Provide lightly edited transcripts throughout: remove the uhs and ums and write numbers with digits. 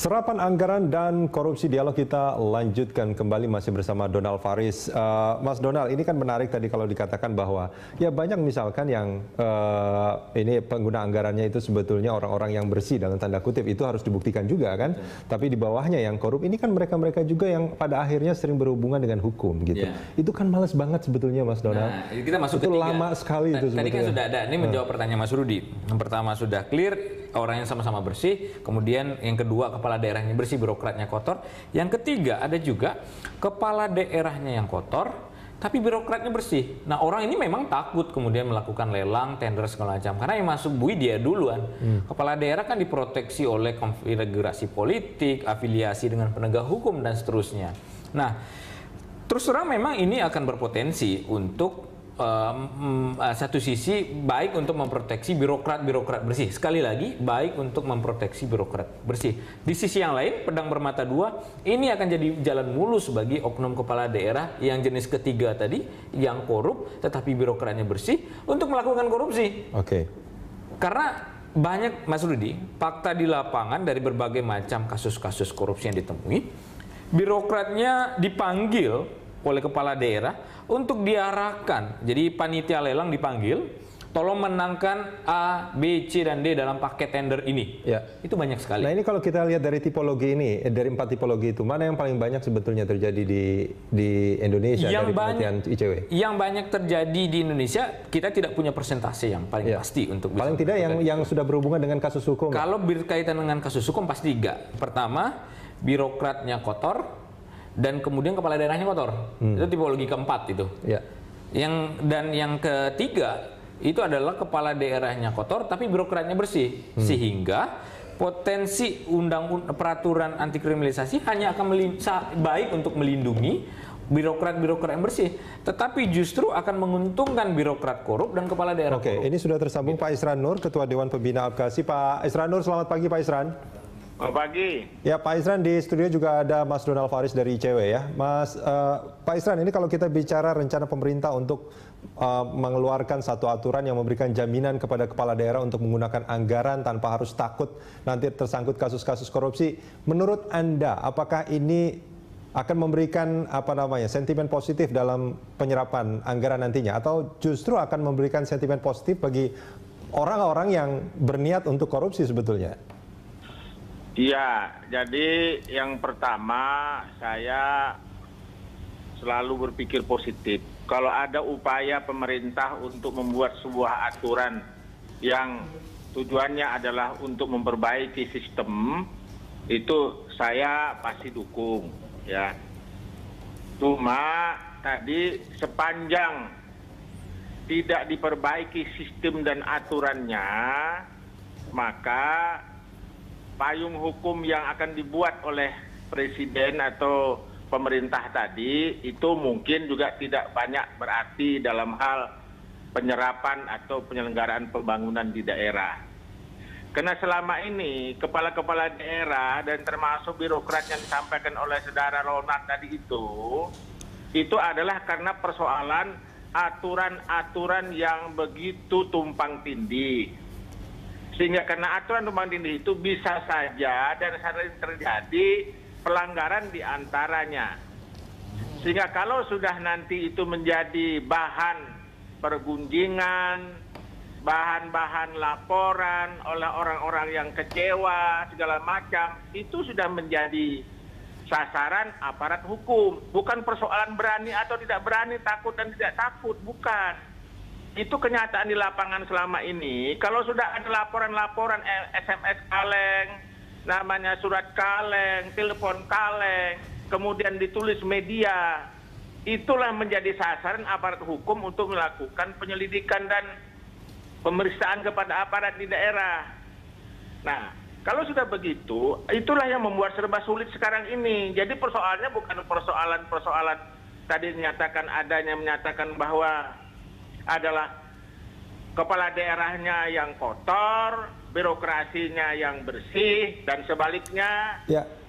Serapan anggaran dan korupsi, dialog kita lanjutkan kembali masih bersama Donald Faris. Mas Donald, ini kan menarik tadi kalau dikatakan bahwa ya banyak misalkan yang ini pengguna anggarannya itu sebetulnya orang-orang yang bersih dalam tanda kutip, itu harus dibuktikan juga kan. Tapi di bawahnya yang korup ini kan mereka-mereka juga yang pada akhirnya sering berhubungan dengan hukum gitu. Itu kan males banget sebetulnya Mas Donald. Nah, kita masuk itu ketiga. Lama sekali itu sebetulnya. Tadi kan sudah ada, ini menjawab pertanyaan Mas Rudi. Yang pertama sudah clear, orang yang sama-sama bersih. Kemudian yang kedua, kepala daerahnya bersih, birokratnya kotor. Yang ketiga, ada juga kepala daerahnya yang kotor, tapi birokratnya bersih. Nah, orang ini memang takut kemudian melakukan lelang, tender segala macam. Karena yang masuk bui dia duluan. Kepala daerah kan diproteksi oleh konfigurasi politik, afiliasi dengan penegak hukum, dan seterusnya. Nah, terus terang memang ini akan berpotensi untuk satu sisi baik untuk memproteksi birokrat bersih. Sekali lagi, baik untuk memproteksi birokrat bersih. Di sisi yang lain, pedang bermata dua, ini akan jadi jalan mulus bagi oknum kepala daerah yang jenis ketiga tadi, yang korup tetapi birokratnya bersih, untuk melakukan korupsi. Karena banyak, Mas Rudi, fakta di lapangan dari berbagai macam kasus-kasus korupsi yang ditemui, birokratnya dipanggil oleh kepala daerah untuk diarahkan. Jadi panitia lelang dipanggil, tolong menangkan A, B, C, dan D dalam paket tender ini. Itu banyak sekali. Nah, ini kalau kita lihat dari tipologi ini, dari 4 tipologi itu, mana yang paling banyak sebetulnya terjadi di Indonesia dari penelitian ICW? Yang banyak terjadi di Indonesia, kita tidak punya persentase yang paling pasti untuk bisa. Paling tidak yang sudah berhubungan dengan kasus hukum. Kalau berkaitan dengan kasus hukum pasti 3. Pertama, birokratnya kotor, dan kemudian kepala daerahnya kotor. Itu tipologi keempat itu. Yang ketiga itu adalah kepala daerahnya kotor tapi birokratnya bersih. Sehingga potensi peraturan anti kriminalisasi hanya akan baik untuk melindungi birokrat-birokrat yang bersih, tetapi justru akan menguntungkan birokrat korup dan kepala daerah korup. Ini sudah tersambung Pak Isran Nur, Ketua Dewan Pembina Apkasi. Pak Isran Nur, selamat pagi Pak Isran. Selamat pagi. Ya, Pak Isran, di studio juga ada Mas Donald Faris dari ICW ya. Pak Isran, ini kalau kita bicara rencana pemerintah untuk mengeluarkan satu aturan yang memberikan jaminan kepada kepala daerah untuk menggunakan anggaran tanpa harus takut nanti tersangkut kasus-kasus korupsi. Menurut Anda, apakah ini akan memberikan sentimen positif dalam penyerapan anggaran nantinya, atau justru akan memberikan sentimen positif bagi orang-orang yang berniat untuk korupsi sebetulnya? Iya, jadi yang pertama saya selalu berpikir positif. Kalau ada upaya pemerintah untuk membuat sebuah aturan yang tujuannya adalah untuk memperbaiki sistem, itu saya pasti dukung, ya. Cuma tadi sepanjang tidak diperbaiki sistem dan aturannya, maka payung hukum yang akan dibuat oleh presiden atau pemerintah tadi itu mungkin juga tidak banyak berarti dalam hal penyerapan atau penyelenggaraan pembangunan di daerah. Karena selama ini kepala-kepala daerah dan termasuk birokrat yang disampaikan oleh saudara Ronald tadi itu adalah karena persoalan aturan-aturan yang begitu tumpang tindih. Sehingga karena aturan tumpang tindih itu bisa saja dan sering terjadi pelanggaran di antaranya. Sehingga kalau sudah nanti itu menjadi bahan pergunjingan, bahan-bahan laporan oleh orang-orang yang kecewa, segala macam, itu sudah menjadi sasaran aparat hukum. Bukan persoalan berani atau tidak berani, takut dan tidak takut, bukan. Itu kenyataan di lapangan selama ini. Kalau sudah ada laporan-laporan SMS kaleng, namanya surat kaleng, telepon kaleng, kemudian ditulis media, itulah menjadi sasaran aparat hukum untuk melakukan penyelidikan dan pemeriksaan kepada aparat di daerah. Nah, kalau sudah begitu, itulah yang membuat serba sulit sekarang ini. Jadi persoalannya bukan persoalan tadi menyatakan bahwa adalah kepala daerahnya yang kotor, birokrasinya yang bersih, dan sebaliknya.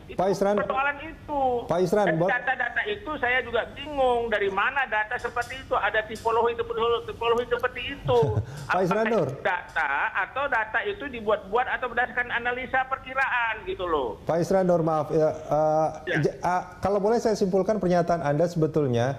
Itu Pak Isran, persoalan itu. Pak Isran, dan data-data itu saya juga bingung dari mana data seperti itu, ada tipologi seperti itu. Pak Isran Nur, data atau data itu dibuat-buat atau berdasarkan analisa perkiraan gitu loh. Pak Isran Nur, maaf ya, kalau boleh saya simpulkan pernyataan Anda sebetulnya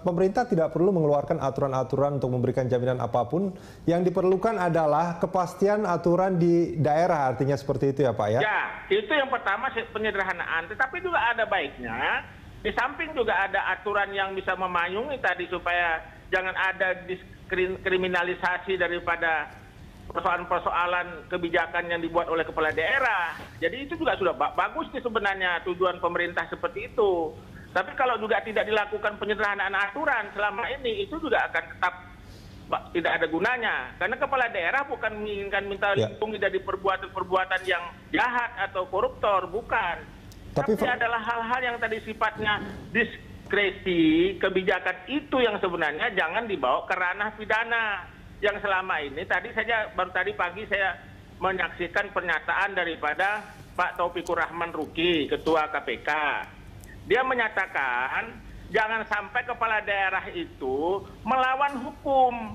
pemerintah tidak perlu mengeluarkan aturan-aturan untuk memberikan jaminan apapun. Yang diperlukan adalah kepastian aturan di daerah, artinya seperti itu ya Pak ya? Ya, itu yang pertama penyederhanaan. Tetapi juga ada baiknya, di samping juga ada aturan yang bisa memayungi tadi supaya jangan ada diskriminalisasi daripada persoalan-persoalan kebijakan yang dibuat oleh kepala daerah. Jadi itu juga sudah bagus sih sebenarnya tujuan pemerintah seperti itu. Tapi kalau juga tidak dilakukan penyederhanaan aturan selama ini, itu juga akan tetap tidak ada gunanya. Karena kepala daerah bukan menginginkan minta lindungi dari perbuatan-perbuatan yang jahat atau koruptor, bukan. Tapi adalah hal-hal yang tadi sifatnya diskresi, kebijakan itu yang sebenarnya jangan dibawa ke ranah pidana. Yang selama ini, baru tadi pagi saya menyaksikan pernyataan daripada Pak Taufikur Rahman Ruki, Ketua KPK. Dia menyatakan jangan sampai kepala daerah itu melawan hukum.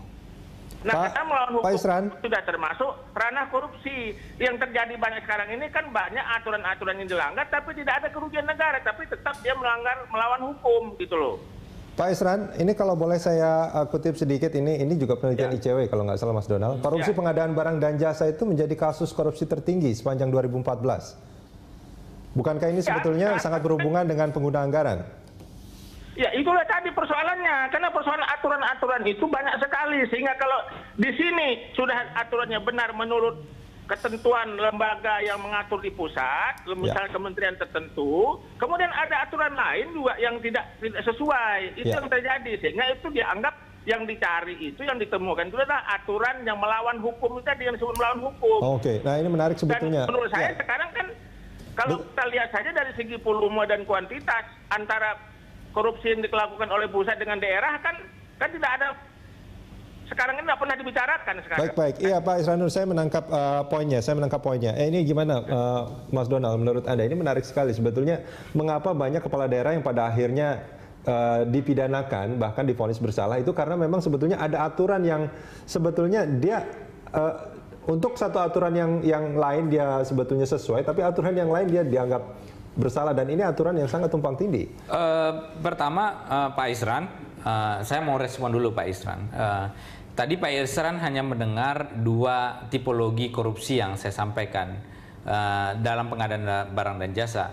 Nah, karena melawan hukum sudah termasuk ranah korupsi. Yang terjadi banyak sekarang ini kan banyak aturan-aturan yang dilanggar, tapi tidak ada kerugian negara, tapi tetap dia melawan hukum gitu loh. Pak Isran, ini kalau boleh saya kutip sedikit, ini juga penelitian ICW kalau nggak salah Mas Donald. Korupsi pengadaan barang dan jasa itu menjadi kasus korupsi tertinggi sepanjang 2014. Bukankah ini sebetulnya sangat berhubungan dengan penggunaan anggaran? Ya, itulah tadi persoalannya. Karena persoalan aturan-aturan itu banyak sekali. Sehingga kalau di sini sudah aturannya benar menurut ketentuan lembaga yang mengatur di pusat, misalnya kementerian tertentu, kemudian ada aturan lain juga yang tidak sesuai. Itu yang terjadi. Sehingga itu dianggap yang dicari itu, yang ditemukan itu adalah aturan yang melawan hukum. Itu tadi yang disebut melawan hukum. Oke, nah ini menarik sebetulnya. Dan menurut saya sekarang kan kalau kita lihat saja dari segi volume dan kuantitas antara korupsi yang dilakukan oleh pusat dengan daerah kan tidak ada, sekarang ini tidak pernah dibicarakan sekarang. Baik. Iya Pak Isran Nur, saya menangkap poinnya. Ini gimana Mas Donald, menurut Anda ini menarik sekali sebetulnya, mengapa banyak kepala daerah yang pada akhirnya dipidanakan bahkan divonis bersalah itu karena memang sebetulnya ada aturan yang sebetulnya dia untuk satu aturan yang lain dia sebetulnya sesuai, tapi aturan yang lain dia dianggap bersalah, dan ini aturan yang sangat tumpang tindih. Pertama, Pak Isran, saya mau respon dulu Pak Isran. Tadi Pak Isran hanya mendengar dua tipologi korupsi yang saya sampaikan dalam pengadaan barang dan jasa.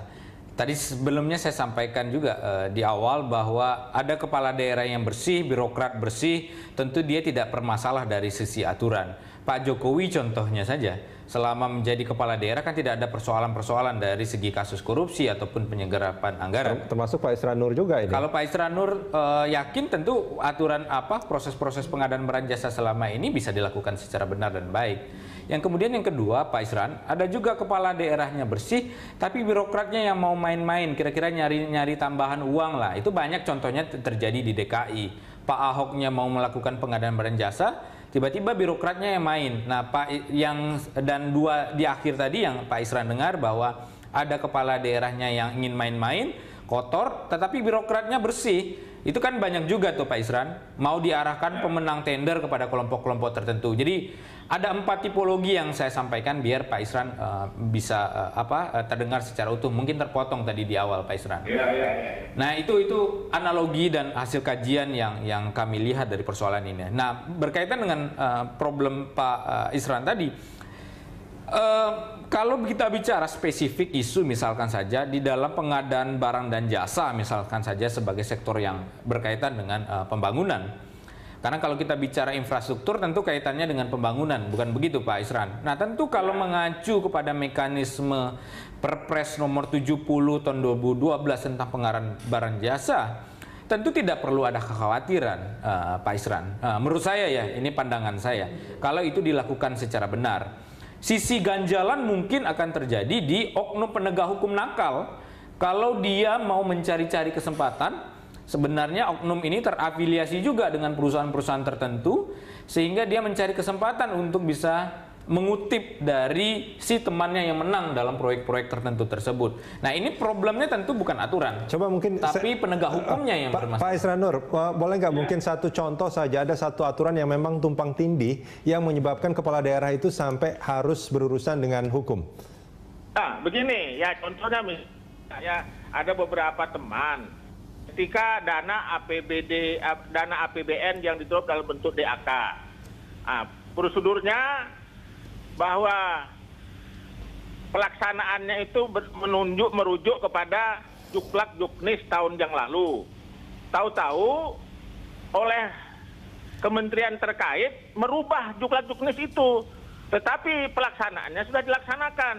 Tadi sebelumnya saya sampaikan juga di awal bahwa ada kepala daerah yang bersih, birokrat bersih, tentu dia tidak bermasalah dari sisi aturan. Pak Jokowi contohnya saja, selama menjadi kepala daerah kan tidak ada persoalan-persoalan dari segi kasus korupsi ataupun penyerapan anggaran. Termasuk Pak Isran Nur juga ini. Kalau Pak Isran Nur yakin tentu aturan proses-proses pengadaan barang jasa selama ini bisa dilakukan secara benar dan baik. Yang kemudian yang kedua Pak Isran, ada juga kepala daerahnya bersih, tapi birokratnya yang mau main-main, kira-kira nyari tambahan uang lah. Itu banyak contohnya terjadi di DKI. Pak Ahoknya mau melakukan pengadaan barang jasa, tiba-tiba birokratnya yang main. Nah, dan dua di akhir tadi yang Pak Isran dengar bahwa ada kepala daerahnya yang ingin main-main, kotor, tetapi birokratnya bersih. Itu kan banyak juga tuh Pak Isran, mau diarahkan pemenang tender kepada kelompok-kelompok tertentu. Jadi ada 4 tipologi yang saya sampaikan biar Pak Isran bisa terdengar secara utuh. Mungkin terpotong tadi di awal Pak Isran. Nah itu analogi dan hasil kajian yang kami lihat dari persoalan ini. Nah berkaitan dengan problem Pak Isran tadi, kalau kita bicara spesifik isu misalkan saja di dalam pengadaan barang dan jasa misalkan saja sebagai sektor yang berkaitan dengan pembangunan. Karena kalau kita bicara infrastruktur tentu kaitannya dengan pembangunan, bukan begitu Pak Isran? Nah tentu kalau mengacu kepada mekanisme Perpres nomor 70 tahun 2012 tentang pengadaan barang jasa, tentu tidak perlu ada kekhawatiran Pak Isran. Menurut saya ya, ini pandangan saya, kalau itu dilakukan secara benar. Sisi ganjalan mungkin akan terjadi di oknum penegak hukum nakal. Kalau dia mau mencari-cari kesempatan, sebenarnya oknum ini terafiliasi juga dengan perusahaan-perusahaan tertentu, sehingga dia mencari kesempatan untuk bisa mengutip dari si temannya yang menang dalam proyek-proyek tertentu tersebut. Nah, ini problemnya tentu bukan aturan, Coba mungkin tapi penegak hukumnya yang bermasalah. Pak Isra Nur, boleh nggak mungkin satu contoh saja, ada satu aturan yang memang tumpang tindih yang menyebabkan kepala daerah itu sampai harus berurusan dengan hukum? Nah, begini ya, contohnya ya, ada beberapa teman ketika dana APBD, dana APBN yang didrop dalam bentuk DAK. Nah, prosedurnya bahwa pelaksanaannya itu merujuk kepada Juklak Juknis tahun yang lalu. Tahu-tahu oleh kementerian terkait merubah Juklak Juknis itu, tetapi pelaksanaannya sudah dilaksanakan.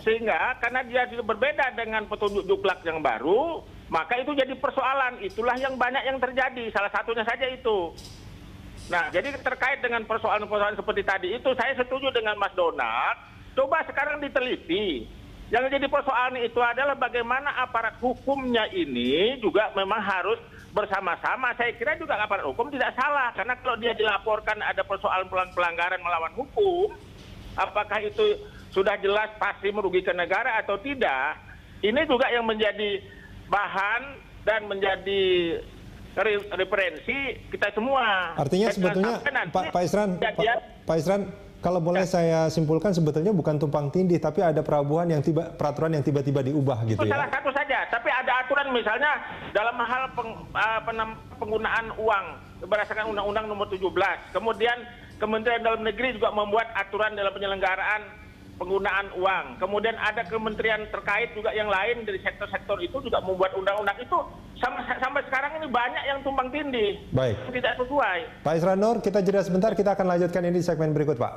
Sehingga karena dia berbeda dengan petunjuk Juklak yang baru, maka itu jadi persoalan. Itulah yang banyak yang terjadi, salah satunya saja itu. Nah, jadi terkait dengan persoalan-persoalan seperti tadi itu, saya setuju dengan Mas Donald. Coba sekarang diteliti. Yang jadi persoalan itu adalah bagaimana aparat hukumnya ini juga memang harus bersama-sama. Saya kira juga aparat hukum tidak salah. Karena kalau dia dilaporkan ada persoalan pelanggaran melawan hukum, apakah itu sudah jelas pasti merugikan negara atau tidak, ini juga yang menjadi bahan dan menjadi referensi kita semua. Artinya sebetulnya Pak Isran, kalau boleh saya simpulkan sebetulnya bukan tumpang tindih, tapi ada peraturan yang tiba-tiba diubah gitu ya. Salah satu saja, tapi ada aturan misalnya dalam hal penggunaan uang berdasarkan Undang-Undang Nomor 17. Kemudian Kementerian Dalam Negeri juga membuat aturan dalam penyelenggaraan penggunaan uang. Kemudian ada kementerian terkait juga yang lain dari sektor-sektor itu juga membuat undang-undang itu. Sampai sekarang ini banyak yang tumpang tindih. Baik. Tidak sesuai. Pak Isra Nur, kita jeda sebentar, kita akan lanjutkan ini di segmen berikut, Pak.